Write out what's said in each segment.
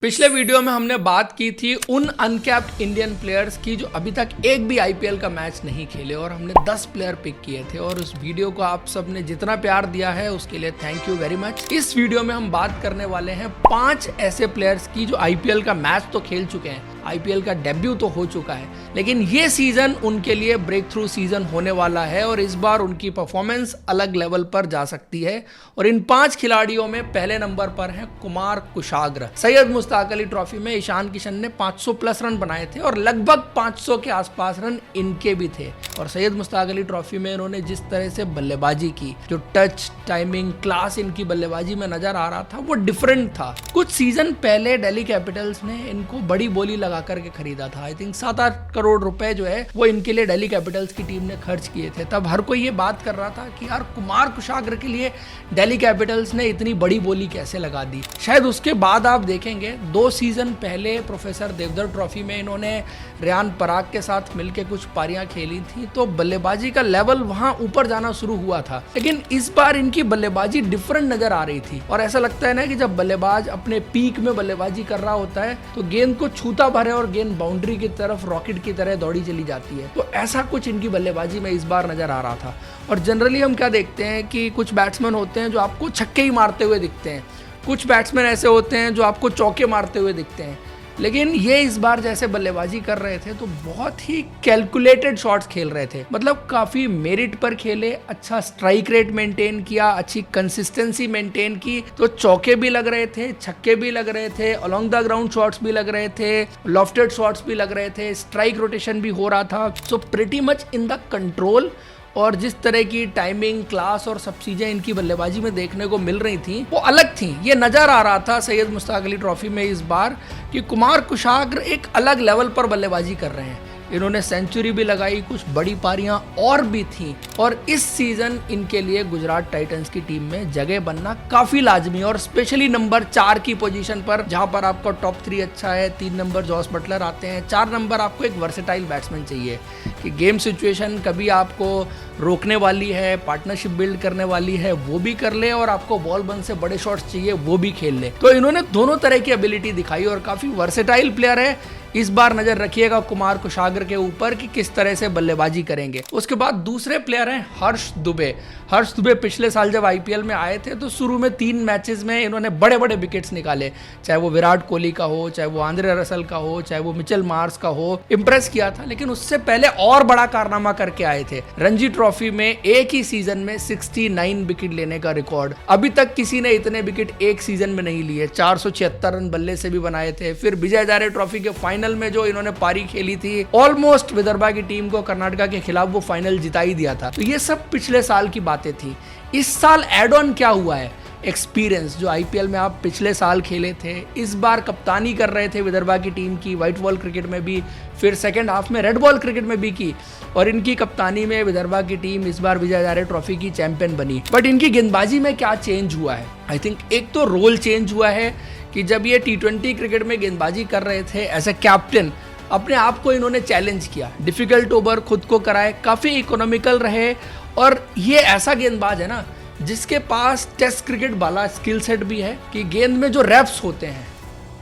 पिछले वीडियो में हमने बात की थी उन अनकैप्ड इंडियन प्लेयर्स की जो अभी तक एक भी आईपीएल का मैच नहीं खेले और हमने 10 प्लेयर पिक किए थे और उस वीडियो को आप सब ने जितना प्यार दिया है उसके लिए थैंक यू वेरी मच। इस वीडियो में हम बात करने वाले हैं 5 ऐसे प्लेयर्स की जो आईपीएल का मैच तो खेल चुके हैं, आईपीएल का डेब्यू तो हो चुका है, लेकिन ये सीजन उनके लिए ब्रेक थ्रू सीजन होने वाला है और इस बार उनकी परफॉर्मेंस अलग लेवल पर जा सकती है। और इन 5 खिलाड़ियों में पहले नंबर पर है कुमार कुशाग्र। सैयद मुश्ताक अली ट्रॉफी में ईशान किशन ने 500 प्लस रन बनाए थे और लगभग 500 के आसपास रन इनके भी थे। और सैयद मुश्ताक अली ट्रॉफी में इन्होंने जिस तरह से बल्लेबाजी की, जो टच, टाइमिंग, क्लास इनकी बल्लेबाजी में नजर आ रहा था वो डिफरेंट था। कुछ सीजन पहले दिल्ली कैपिटल्स ने इनको बड़ी बोली लगा करके खरीदा था। आई थिंक 7-8 करोड़ रुपए जो है वो इनके लिए दिल्ली कैपिटल्स की टीम ने खर्च किए थे। तब हर कोई ये बात कर रहा था कि यार कुमार कुशाग्र के लिए दिल्ली कैपिटल्स ने इतनी बड़ी बोली कैसे लगा दी। शायद उसके बाद आप देखेंगे 2 सीजन पहले प्रोफेसर देवधर ट्रॉफी में इन्होंने रेयान पराग के साथ मिलकर कुछ पारियां खेली थी, तो बल्लेबाजी का लेवल वहां ऊपर जाना शुरू हुआ था। लेकिन इस बार इनकी बल्लेबाजी डिफरेंट नजर आ रही थी और ऐसा लगता है ना कि जब बल्लेबाज अपने पीक में बल्लेबाजी कर रहा होता है तो गेंद को छूता भरे और गेंद बाउंड्री की तरफ रॉकेट की तरह दौड़ी चली जाती है। तो ऐसा कुछ इनकी बल्लेबाजी में इस बार नजर आ रहा था। और जनरली हम क्या देखते हैं कि कुछ बैट्समैन होते हैं जो आपको छक्के ही मारते हुए दिखते हैं, कुछ बैट्समैन ऐसे होते हैं जो आपको चौके मारते हुए दिखते हैं, लेकिन ये इस बार जैसे बल्लेबाजी कर रहे थे तो बहुत ही कैलकुलेटेड शॉट्स खेल रहे थे। मतलब काफी मेरिट पर खेले, अच्छा स्ट्राइक रेट मेंटेन किया, अच्छी कंसिस्टेंसी मेंटेन की, तो चौके भी लग रहे थे, छक्के भी लग रहे थे, अलोंग द ग्राउंड शॉट्स भी लग रहे थे, लॉफ्टेड शॉट्स भी लग रहे थे, स्ट्राइक रोटेशन भी हो रहा था। So pretty much in the control. और जिस तरह की टाइमिंग, क्लास और सब चीजें इनकी बल्लेबाजी में देखने को मिल रही थी वो अलग थी। ये नजर आ रहा था सैयद मुश्ताक अली ट्रॉफी में इस बार कि कुमार कुशाग्र एक अलग लेवल पर बल्लेबाजी कर रहे हैं। इन्होंने सेंचुरी भी लगाई, कुछ बड़ी पारियां और भी थी और इस सीजन इनके लिए गुजरात टाइटंस की टीम में जगह बनना काफी लाजमी और स्पेशली नंबर 4 की पोजीशन पर, जहां पर आपका टॉप 3 अच्छा है। 3 नंबर जॉस बटलर आते हैं, 4 नंबर आपको एक वर्सेटाइल बैट्समैन चाहिए कि गेम सिचुएशन कभी आपको रोकने वाली है, पार्टनरशिप बिल्ड करने वाली है, वो भी कर ले और आपको बॉल बंद से बड़े शॉट्स चाहिए वो भी खेल ले। तो इन्होंने दोनों तरह की एबिलिटी दिखाई और काफी वर्सेटाइल प्लेयर है। इस बार नजर रखिएगा कुमार कुशाग्र के ऊपर कि किस तरह से बल्लेबाजी करेंगे। उसके बाद दूसरे प्लेयर हैं हर्ष दुबे। हर्ष दुबे पिछले साल जब आईपीएल में आए थे तो शुरू में 3 मैचेस में इन्होंने बड़े बड़े विकेट्स निकाले, चाहे वो विराट कोहली का हो, चाहे वो आंद्रे रसल का हो, चाहे वो मिचेल मार्श का हो, इंप्रेस किया था। लेकिन उससे पहले और बड़ा कारनामा करके आए थे। रणजी ट्रॉफी में एक ही सीजन में 69 विकेट लेने का रिकॉर्ड, अभी तक किसी ने इतने विकेट एक सीजन में नहीं लिए। 476 रन बल्ले से भी बनाए थे। फिर विजय हजारे ट्रॉफी के फाइनल में जो इन्होंने पारी खेली थी, ऑलमोस्ट विदर्भा की टीम को कर्नाटका के खिलाफ वो फाइनल जिता ही दिया था। तो ये सब पिछले साल की बातें थी। इस साल एड ऑन क्या हुआ है? एक्सपीरियंस। जो आईपीएल में आप पिछले साल खेले थे, इस बार कप्तानी कर रहे थे विदर्भा की टीम की, व्हाइट बॉल क्रिकेट में भी, फिर सेकंड हाफ में रेड बॉल क्रिकेट में भी की और इनकी कप्तानी में विदर्भा की टीम इस बार विजय हजारे ट्रॉफी की चैंपियन बनी। बट इनकी गेंदबाजी में क्या चेंज हुआ है? आई थिंक एक तो रोल चेंज हुआ है कि जब ये T20 क्रिकेट में गेंदबाजी कर रहे थे एज ए कैप्टन, अपने आप को इन्होंने चैलेंज किया, डिफिकल्ट ओवर खुद को कराए, काफ़ी इकोनॉमिकल रहे। और ये ऐसा गेंदबाज है ना जिसके पास टेस्ट क्रिकेट वाला स्किल सेट भी है कि गेंद में जो रेप्स होते हैं,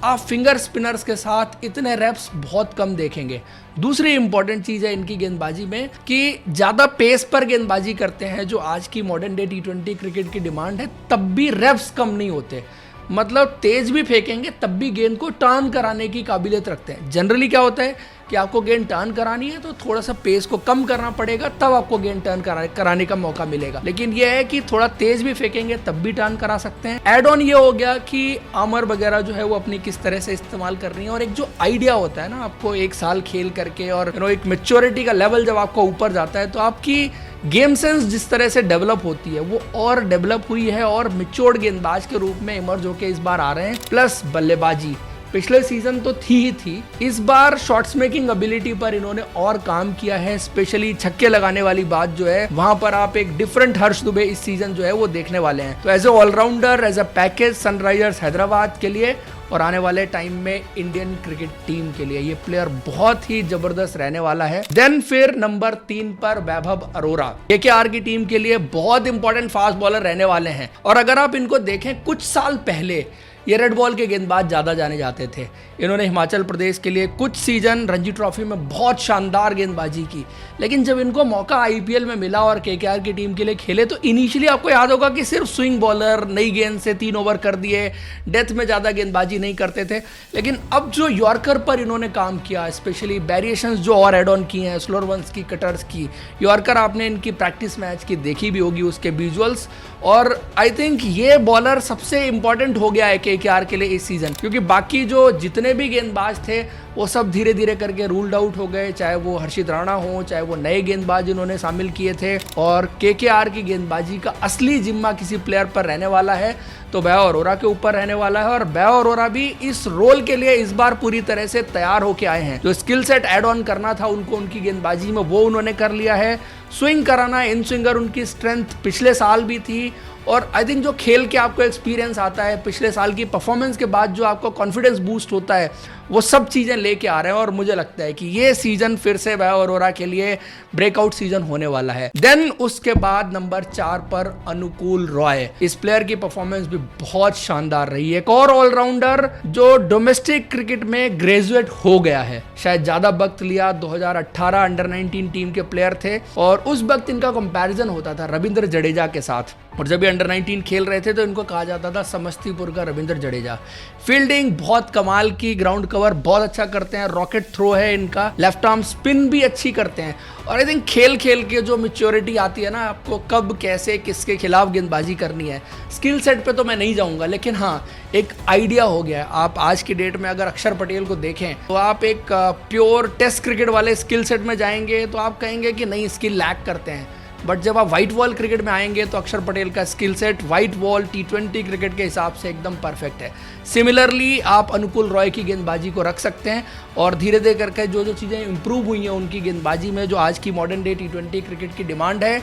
आप फिंगर स्पिनर्स के साथ इतने रेप्स बहुत कम देखेंगे। दूसरी इंपॉर्टेंट चीज़ है इनकी गेंदबाजी में कि ज़्यादा पेस पर गेंदबाजी करते हैं, जो आज की मॉडर्न डे T20 क्रिकेट की डिमांड है, तब भी रेप्स कम नहीं होते। मतलब तेज भी फेंकेंगे तब भी गेंद को टर्न कराने की काबिलियत रखते हैं। जनरली क्या होता है कि आपको गेंद टर्न करानी है तो थोड़ा सा पेस को कम करना पड़ेगा, तब आपको गेंद टर्न कराने का मौका मिलेगा। लेकिन यह है कि थोड़ा तेज भी फेंकेंगे तब भी टर्न करा सकते हैं। एड ऑन ये हो गया कि आमर वगैरह जो है वो अपनी किस तरह से इस्तेमाल कर रही है और एक जो आइडिया होता है ना, आपको 1 साल खेल करके और एक मेच्योरिटी का लेवल जब आपको ऊपर जाता है तो आपकी गेम सेंस जिस तरह से डेवलप होती है वो और डेवलप हुई है और मैच्योर्ड गेंदबाज के रूप में इमर्ज होकर इस बार आ रहे हैं। प्लस बल्लेबाजी पिछले सीजन तो थी ही थी, इस बार शॉट्स मेकिंग एबिलिटी पर इन्होंने और काम किया है। स्पेशली छक्के लगाने वाली बात जो है, वहां पर आप एक डिफरेंट हर्ष दुबे इस सीजन जो है वो देखने वाले हैं। तो as a allrounder, as a package Sunrisers Hyderabad के लिए और आने वाले टाइम में इंडियन क्रिकेट टीम के लिए ये प्लेयर बहुत ही जबरदस्त रहने वाला है। देन फिर नंबर 3 पर वैभव अरोरा, केकेआर की टीम के लिए बहुत इंपॉर्टेंट फास्ट बॉलर रहने वाले हैं। और अगर आप इनको देखें, कुछ साल पहले ये रेड बॉल के गेंदबाज ज़्यादा जाने जाते थे। इन्होंने हिमाचल प्रदेश के लिए कुछ सीजन रणजी ट्रॉफी में बहुत शानदार गेंदबाजी की, लेकिन जब इनको मौका आईपीएल में मिला और केकेआर की टीम के लिए खेले तो इनिशियली आपको याद होगा कि सिर्फ स्विंग बॉलर, नई गेंद से 3 ओवर कर दिए, डेथ में ज़्यादा गेंदबाजी नहीं करते थे। लेकिन अब जो यॉर्कर पर इन्होंने काम किया, स्पेशली वेरिएशंस जो और एड ऑन की हैं, स्लोअर वंस की, कटर्स की, यॉर्कर आपने इनकी प्रैक्टिस मैच की देखी भी होगी, उसके विजुअल्स, और आई थिंक ये बॉलर सबसे इंपॉर्टेंट हो गया है केकेआर के लिए इस सीजन, क्योंकि बाकी जो जितने भी गेंदबाज थे वो सब धीरे धीरे करके रूल्ड आउट हो गए, चाहे वो हर्षित राणा हो, चाहे वो नए गेंदबाज इन्होंने शामिल किए थे। और केकेआर की गेंदबाजी का असली जिम्मा किसी प्लेयर पर रहने वाला है तो वैभव अरोरा के ऊपर रहने वाला है, और वैभव अरोरा भी इस रोल के लिए इस बार पूरी तरह से तैयार होके आए हैं। जो स्किल सेट ऐड ऑन करना था उनको उनकी गेंदबाजी में, वो उन्होंने कर लिया है। स्विंग कराना, इन स्विंगर उनकी स्ट्रेंथ पिछले साल भी थी, और आई थिंक जो खेल के आपको एक्सपीरियंस आता है, पिछले साल की परफॉर्मेंस के बाद जो आपको कॉन्फिडेंस बूस्ट होता है, वो सब चीज़ें लेके आ रहे हैं। और मुझे लगता है कि ये सीजन फिर से वैभव अरोरा के लिए ब्रेकआउट सीजन होने वाला है। देन उसके बाद नंबर 4 पर अनुकूल रॉय। इस प्लेयर की परफॉर्मेंस भी बहुत शानदार रही है। एक और ऑलराउंडर जो डोमेस्टिक क्रिकेट में ग्रेजुएट हो गया है, शायद ज्यादा वक्त लिया, 2018 अंडर-19 टीम के प्लेयर थे, और उस वक्त इनका कंपैरिजन होता था रविंद्र जडेजा के साथ, और जब ये अंडर-19 खेल रहे थे तो इनको कहा जाता था समस्तीपुर का रविंद्र जडेजा। फील्डिंग बहुत कमाल की, ग्राउंड कवर बहुत अच्छा करते हैं, रॉकेट थ्रो है इनका, लेफ्ट आर्म स्पिन भी अच्छी करते हैं। और आई थिंक खेल खेल के जो मैच्योरिटी आती है ना, आपको कब कैसे किसके खिलाफ गेंदबाजी करनी है, स्किल सेट पे तो मैं नहीं जाऊंगा, लेकिन हाँ एक आइडिया हो गया है। आप आज की डेट में अगर अक्षर पटेल को देखें तो आप एक प्योर टेस्ट क्रिकेट वाले स्किल सेट में जाएंगे तो आप कहेंगे कि नहीं, स्किल लैक करते हैं। बट जब आप वाइट बॉल क्रिकेट में आएंगे तो अक्षर पटेल का skill set white ball T20 cricket के हिसाब से एकदम परफेक्ट है। सिमिलरली आप अनुकूल रॉय की गेंदबाजी को रख सकते हैं, और धीरे धीरे करके जो जो चीज़ें इंप्रूव हुई हैं उनकी गेंदबाजी में, जो आज की मॉडर्न डे T20 क्रिकेट की डिमांड है,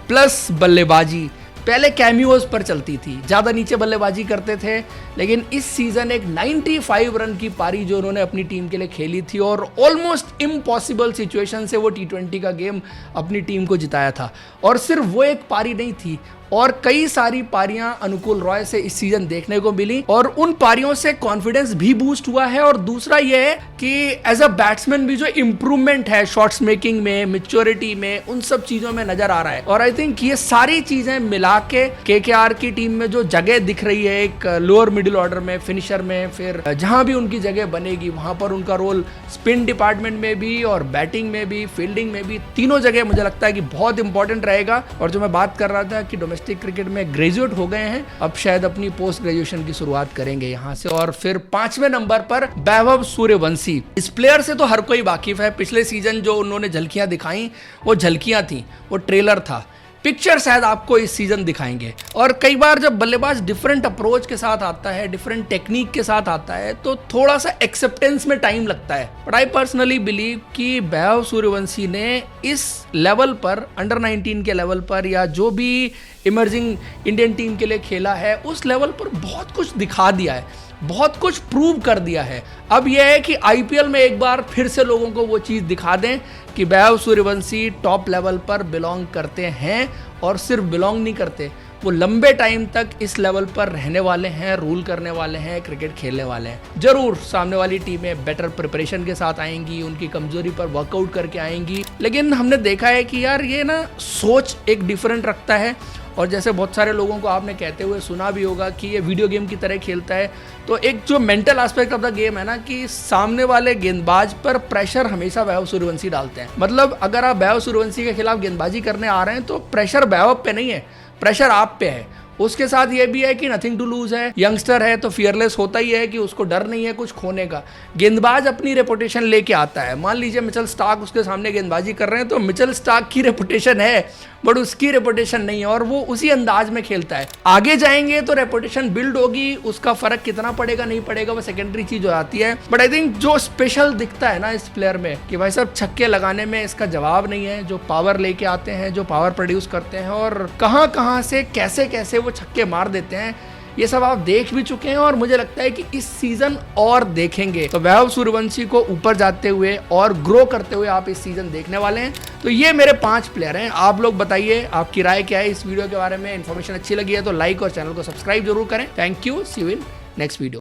प्लस बल्लेबाजी पहले कैमियोज पर चलती थी, ज़्यादा नीचे बल्लेबाजी करते थे, लेकिन इस सीज़न एक 95 रन की पारी जो उन्होंने अपनी टीम के लिए खेली थी, और ऑलमोस्ट इम्पॉसिबल सिचुएशन से वो T20 का गेम अपनी टीम को जिताया था। और सिर्फ वो एक पारी नहीं थी, और कई सारी पारियां अनुकूल रॉय से इस सीजन देखने को मिली, और उन पारियों से कॉन्फिडेंस भी बूस्ट हुआ है। और दूसरा ये है कि एज अ बैट्समैन भी जो इम्प्रूवमेंट है शॉट्स मेकिंग में, मैच्योरिटी में, उन सब चीजों में नजर आ रहा है। और आई थिंक ये सारी चीजें मिला के केकेआर की टीम में जो जगह दिख रही है एक लोअर मिडिल ऑर्डर में, फिनिशर में, फिर जहां भी उनकी जगह बनेगी वहां पर उनका रोल स्पिन डिपार्टमेंट में भी और बैटिंग में भी, फील्डिंग में भी, तीनों जगह मुझे लगता है कि बहुत इंपॉर्टेंट रहेगा। और जो मैं बात कर रहा था कि डोमेस्टिक क्रिकेट में ग्रेजुएट हो गए हैं, अब शायद अपनी पोस्ट ग्रेजुएशन की शुरुआत करेंगे यहां से। और फिर 5वें नंबर पर वैभव सूर्यवंशी। इस प्लेयर से तो हर कोई वाकिफ है, पिछले सीजन जो उन्होंने झलकियां दिखाई वो झलकियां थी, वो ट्रेलर था, पिक्चर शायद आपको इस सीजन दिखाएंगे। और कई बार जब बल्लेबाज डिफरेंट अप्रोच के साथ आता है, डिफरेंट टेक्निक के साथ आता है, तो थोड़ा सा एक्सेप्टेंस में टाइम लगता है। बट आई पर्सनली बिलीव कि वैभव सूर्यवंशी ने इस लेवल पर, अंडर-19 के लेवल पर, या जो भी इमर्जिंग इंडियन टीम के लिए खेला है, उस लेवल पर बहुत कुछ दिखा दिया है, बहुत कुछ प्रूव कर दिया है। अब यह है कि आईपीएल में एक बार फिर से लोगों को वो चीज़ दिखा दें कि वैभव सूर्यवंशी टॉप लेवल पर बिलोंग करते हैं, और सिर्फ बिलोंग नहीं करते, वो लंबे टाइम तक इस लेवल पर रहने वाले हैं, रूल करने वाले हैं, क्रिकेट खेलने वाले हैं। जरूर सामने वाली टीमें बेटर प्रिपरेशन के साथ आएंगी, उनकी कमजोरी पर वर्कआउट करके आएंगी, लेकिन हमने देखा है कि यार ये ना सोच एक डिफरेंट रखता है। और जैसे बहुत सारे लोगों को आपने कहते हुए सुना भी होगा कि ये वीडियो गेम की तरह खेलता है, तो एक जो mental aspect of the game है ना, कि सामने वाले गेंदबाज पर प्रेशर हमेशा वैभव सूर्यवंशी डालते हैं। मतलब अगर आप वैभव सूर्यवंशी के खिलाफ गेंदबाजी करने आ रहे हैं तो प्रेशर वैभव पे नहीं है, प्रेशर आप पे है। उसके साथ ये भी है कि नथिंग टू लूज है, यंगस्टर है तो फियरलेस होता ही है कि उसको डर नहीं है कुछ खोने का। गेंदबाज अपनी रेपुटेशन लेके आता है। मान लीजिए मिचेल स्टार्क उसके सामने गेंदबाजी कर रहे हैं, तो मिचेल स्टार्क की रेपुटेशन है बट उसकी रेपुटेशन नहीं है, और वो उसी अंदाज में खेलता है। आगे जाएंगे तो रेपुटेशन बिल्ड होगी, उसका फर्क कितना पड़ेगा नहीं पड़ेगा वो सेकेंडरी चीज हो जाती है। बट आई थिंक जो स्पेशल दिखता है ना इस प्लेयर में, कि भाई साहब छक्के लगाने में इसका जवाब नहीं है, जो पावर लेके आते हैं, जो पावर प्रोड्यूस करते हैं, और कहां कहां से कैसे कैसे वो छक्के मार देते हैं, ये सब आप देख भी चुके हैं, और मुझे लगता है कि इस सीजन और देखेंगे। तो वैभव सूर्यवंशी को ऊपर जाते हुए और ग्रो करते हुए आप इस सीजन देखने वाले हैं। तो ये मेरे 5 प्लेयर हैं। आप लोग बताइए आपकी राय क्या है इस वीडियो के बारे में। इन्फॉर्मेशन अच्छी लगी है तो लाइक और चैनल को सब्सक्राइब जरूर करें। Thank you, see you in next video.